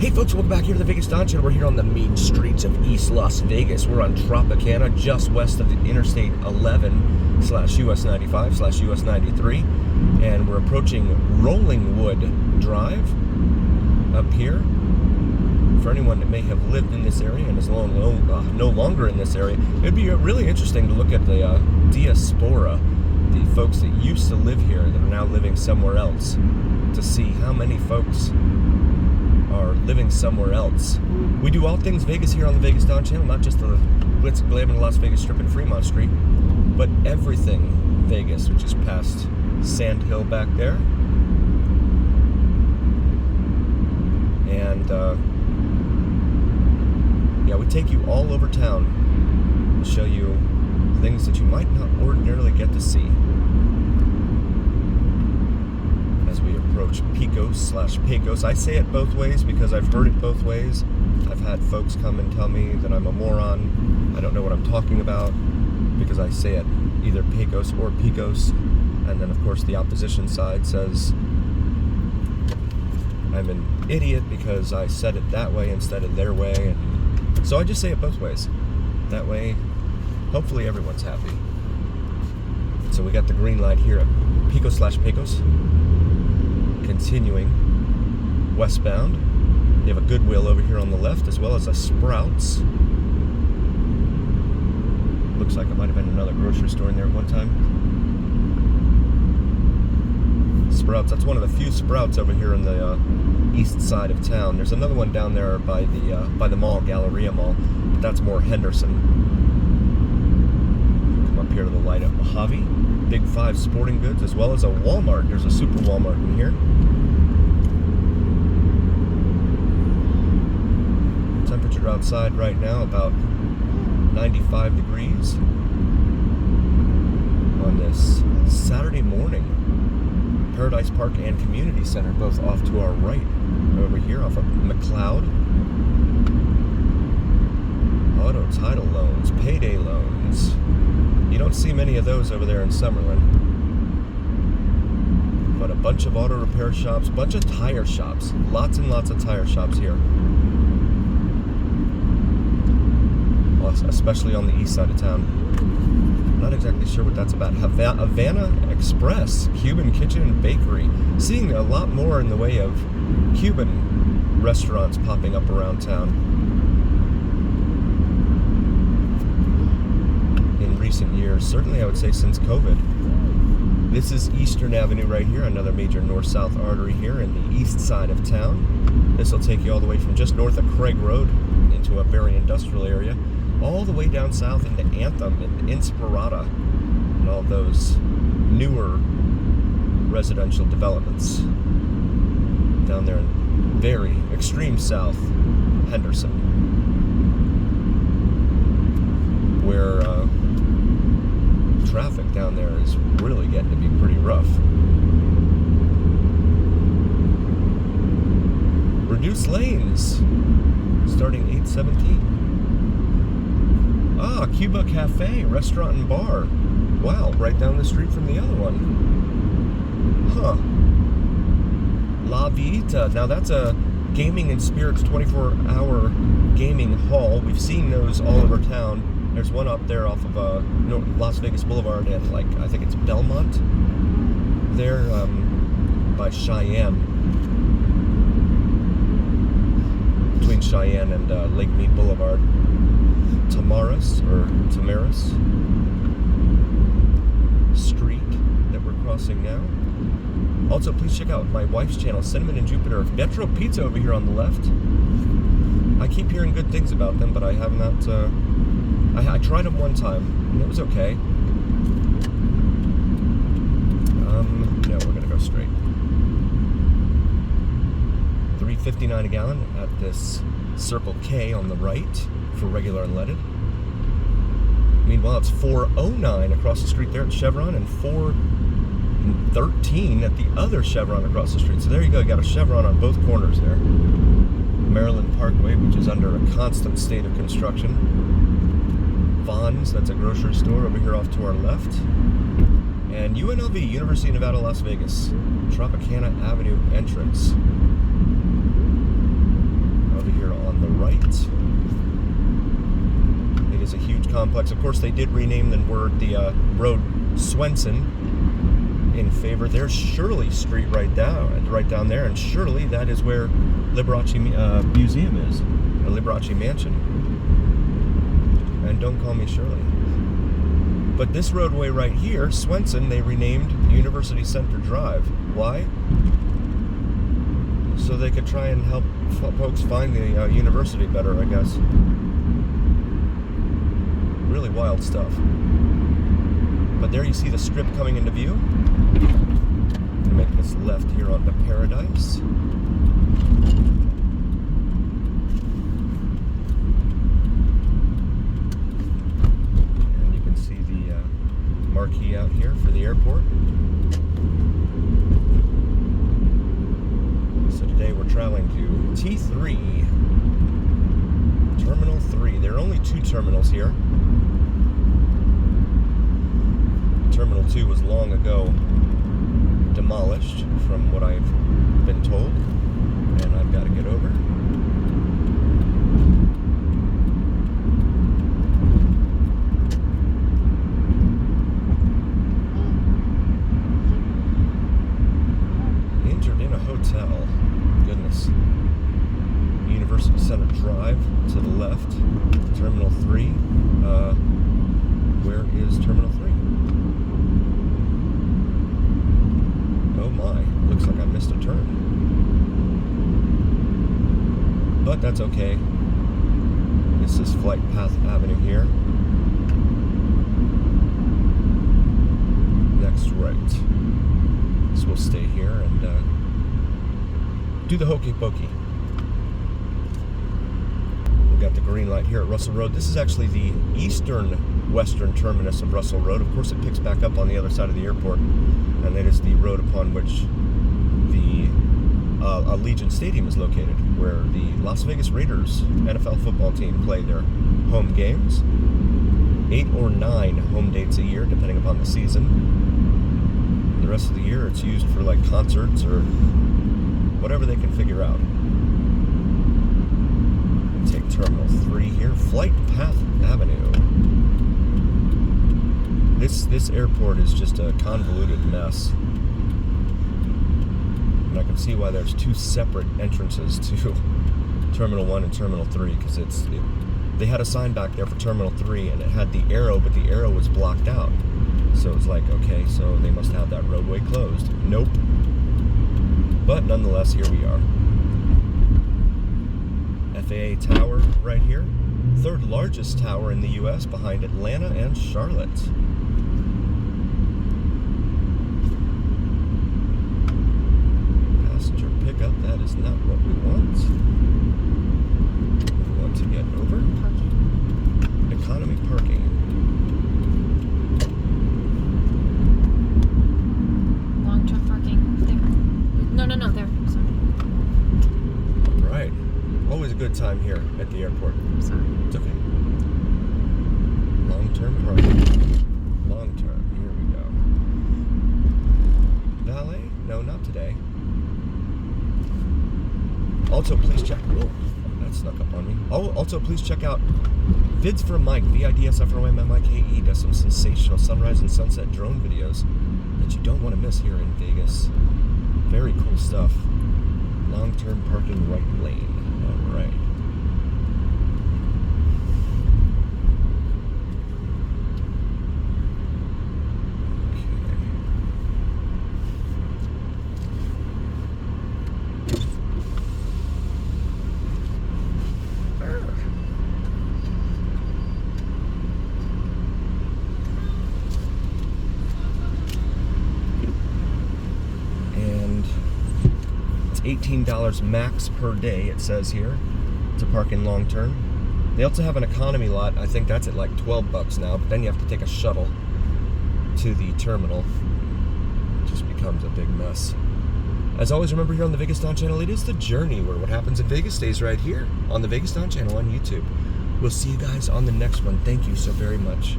Hey folks, welcome back here to the VegasDon channel. We're here on the mean streets of East Las Vegas. We're on Tropicana, just west of the Interstate 11 / US 95 / US 93. And we're approaching Rollingwood Drive up here. For anyone that may have lived in this area and is no longer in this area, it'd be really interesting to look at the diaspora, the folks that used to live here that are now living somewhere else, to see how many folks are living somewhere else. We do all things Vegas here on the VegasDon channel, not just the glitz and glam in Las Vegas Strip and Fremont Street, but everything Vegas, which is past Sand Hill back there. And yeah, we take you all over town and show you things that you might not ordinarily get to see. As we approach Pecos / Pecos. I say it both ways because I've heard it both ways. I've had folks come and tell me that I'm a moron. I don't know what I'm talking about because I say it either Pecos or Pecos. And then, of course, the opposition side says I'm an idiot because I said it that way instead of their way. And so I just say it both ways. That way, hopefully everyone's happy. So we got the green light here at Pecos / Pecos. Continuing westbound, you have a Goodwill over here on the left, as well as a Sprouts. Looks like it might have been another grocery store in there at one time. Sprouts, that's one of the few Sprouts over here in the east side of town. There's another one down there by the mall, Galleria Mall, but that's more Henderson. Come up here to the light at Mojave. Big 5 Sporting Goods, as well as a Walmart. There's a super Walmart in here. Temperature outside right now about 95 degrees on this Saturday morning. Paradise Park and Community Center both off to our right over here off of McLeod. Auto title loans, payday loans. You don't see many of those over there in Summerlin. But a bunch of auto repair shops, bunch of tire shops. Lots and lots of tire shops here. Well, especially on the east side of town. Not exactly sure what that's about. Havana Express, Cuban Kitchen and Bakery. Seeing a lot more in the way of Cuban restaurants popping up around town recent years, certainly I would say since COVID. This is Eastern Avenue right here, another major north-south artery here in the east side of town. This will take you all the way from just north of Craig Road into a very industrial area, all the way down south into Anthem and Inspirata and all those newer residential developments down there in very extreme south Henderson, where traffic down there is really getting to be pretty rough. Reduced lanes starting 8:17. Ah, Cuba Cafe, restaurant and bar. Wow, right down the street from the other one. Huh. La Vita. Now that's a gaming and spirits 24-hour gaming hall. We've seen those all over town. There's one up there off of Las Vegas Boulevard at, like, I think it's Belmont. There by Cheyenne. Between Cheyenne and Lake Mead Boulevard. Tamaris Street that we're crossing now. Also, please check out my wife's channel, Cinnamon and Jupiter. Metro Pizza over here on the left. I keep hearing good things about them, but I have not... I tried them one time, and it was okay. No, we're gonna go straight. $3.59 a gallon at this Circle K on the right for regular unleaded. Meanwhile, it's $4.09 across the street there at Chevron, and $4.13 at the other Chevron across the street. So there you go, you got a Chevron on both corners there. Maryland Parkway, which is under a constant state of construction. Vons, that's a grocery store over here off to our left. And UNLV, University of Nevada, Las Vegas, Tropicana Avenue entrance. complex. Of course, they did rename the road Swenson in favor. There's Shirley Street right down there, and Shirley, that is where Liberace Museum is, or Liberace Mansion. And don't call me Shirley. But this roadway right here, Swenson, they renamed University Center Drive. Why? So they could try and help folks find the university better, I guess. Really wild stuff. But there you see the strip coming into view. Make this left here onto Paradise. And you can see the marquee out here for the airport. So today we're traveling to T3, Terminal 3. There are only 2 terminals here. Terminal 2 was long ago demolished, from what I've been told, and I've got to get over. Injured in a hotel. Goodness. University Center Drive to the left. Terminal 3. Where is Terminal 3? Oh my, looks like I missed a turn. But that's okay. This is Flight Path Avenue here. Next right. So we'll stay here and do the hokey pokey. We've got the green light here at Russell Road. This is actually the western terminus of Russell Road. Of course, it picks back up on the other side of the airport, and that is the road upon which the Allegiant Stadium is located, where the Las Vegas Raiders NFL football team play their home games. 8 or 9 home dates a year, depending upon the season. The rest of the year, it's used for like concerts or whatever they can figure out. We'll take Terminal 3 here, Flight Path Avenue. This airport is just a convoluted mess. And I can see why there's 2 separate entrances to Terminal 1 and Terminal 3, because they had a sign back there for Terminal 3 and it had the arrow, but the arrow was blocked out. So it's like, okay, so they must have that roadway closed. Nope. But nonetheless, here we are. FAA Tower right here. 3rd largest tower in the U.S. behind Atlanta and Charlotte. Passenger pickup, that is not what we want. We want to get over. Parking. Economy parking. Long-term parking. There. No, there. Sorry. All right. Always a good time here at the airport. Sorry. It's okay. Long-term parking. Long-term. Here we go. Valet? No, not today. Also, please check. Oh, that snuck up on me. Oh, also, please check out Vids from Mike. VIDSFROMMIKE does some sensational sunrise and sunset drone videos that you don't want to miss here in Vegas. Very cool stuff. Long-term parking, right lane. All right. $18 max per day, it says here, to park in long term. They also have an economy lot. I think that's at like $12 now, but then you have to take a shuttle to the terminal. It just becomes a big mess. As always, remember here on the VegasDon channel, it is the journey where what happens in Vegas stays right here on the VegasDon channel on YouTube. We'll see you guys on the next one. Thank you so very much.